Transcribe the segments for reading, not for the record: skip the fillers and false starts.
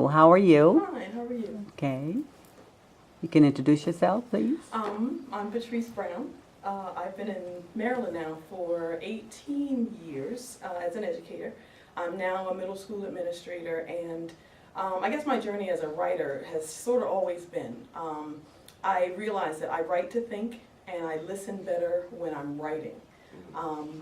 Hello, how are you? Fine, how are you? Okay. You can introduce yourself, please. I'm Patrice Brown. I've been in Maryland now for 18 years as an educator. I'm now a middle school administrator, and I guess my journey as a writer has sort of always been. I realize that I write to think, and I listen better when I'm writing.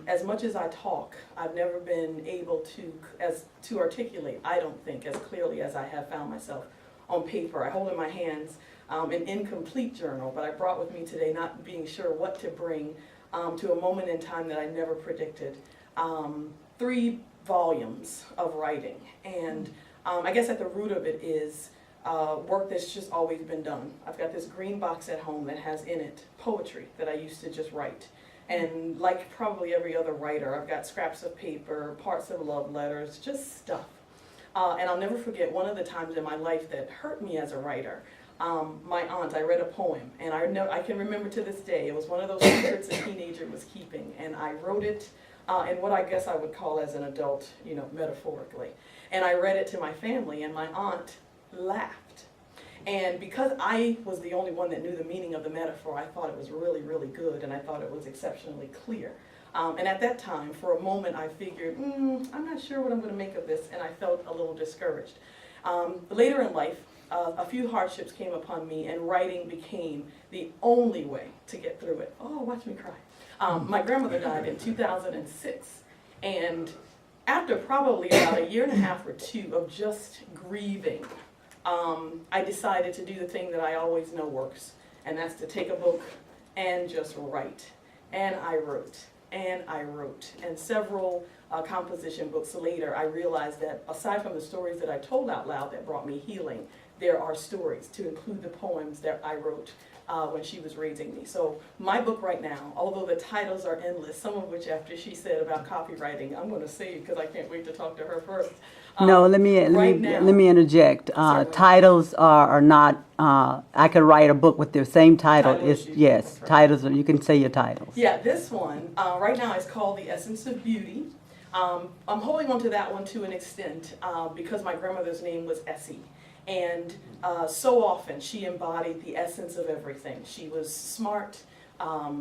As much as I talk, I've never been able to articulate, I don't think, as clearly as I have found myself on paper. I hold in my hands an incomplete journal, but I brought with me today, not being sure what to bring, to a moment in time that I never predicted. 3 volumes of writing, and I guess at the root of it is work that's just always been done. I've got this green box at home that has in it poetry that I used to just write. And like probably every other writer, I've got scraps of paper, parts of love letters, just stuff. And I'll never forget one of the times in my life that hurt me as a writer. My aunt, I read a poem, and I can remember to this day, it was one of those secrets a teenager was keeping, and I wrote it in what I guess I would call as an adult, metaphorically. And I read it to my family, and my aunt laughed. And because I was the only one that knew the meaning of the metaphor, I thought it was really, really good, and I thought it was exceptionally clear. And at that time, for a moment, I figured, I'm not sure what I'm going to make of this, and I felt a little discouraged. Later in life, a few hardships came upon me, and writing became the only way to get through it. Oh, watch me cry. My grandmother died in 2006, and after probably about a year and a half or 2 of just grieving, I decided to do the thing that I always know works, and that's to take a book and just write. And I wrote, and I wrote. And several composition books later, I realized that aside from the stories that I told out loud that brought me healing, there are stories to include the poems that I wrote when she was raising me. So my book right now, although the titles are endless, some of which after she said about copywriting, I'm going to save because I can't wait to talk to her first. No, let me interject. Titles are not. I could write a book with the same title. Titles. You can say your titles. Yeah, this one right now is called The Essence of Beauty. I'm holding on to that one to an extent because my grandmother's name was Essie. And so often she embodied the essence of everything. She was smart,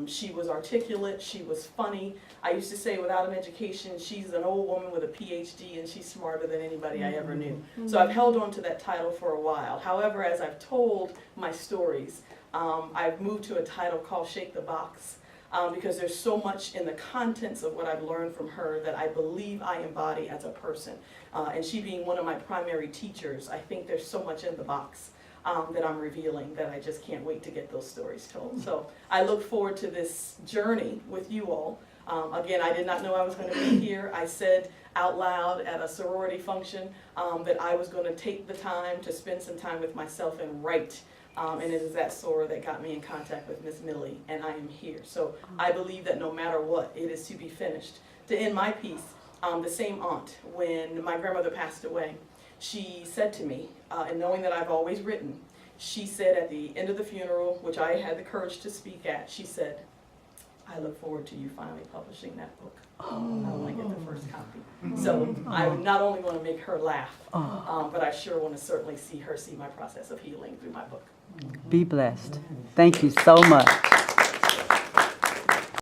she was articulate, she was funny. I used to say without an education, she's an old woman with a PhD and she's smarter than anybody I ever knew. So I've held on to that title for a while. However, as I've told my stories, I've moved to a title called Shake the Box. Because there's so much in the contents of what I've learned from her that I believe I embody as a person. And she being one of my primary teachers, I think there's so much in the box that I'm revealing that I just can't wait to get those stories told. So I look forward to this journey with you all. Again, I did not know I was going to be here. I said out loud at a sorority function that I was going to take the time to spend some time with myself and write. And it is that soror that got me in contact with Miss Millie, and I am here. So I believe that no matter what, it is to be finished. To end my piece, the same aunt, when my grandmother passed away, she said to me, and knowing that I've always written, she said at the end of the funeral, which I had the courage to speak at, she said, I look forward to you finally publishing that book. I want to get the first copy. So I not only want to make her laugh, but I sure want to certainly see her see my process of healing through my book. Be blessed. Thank you so much.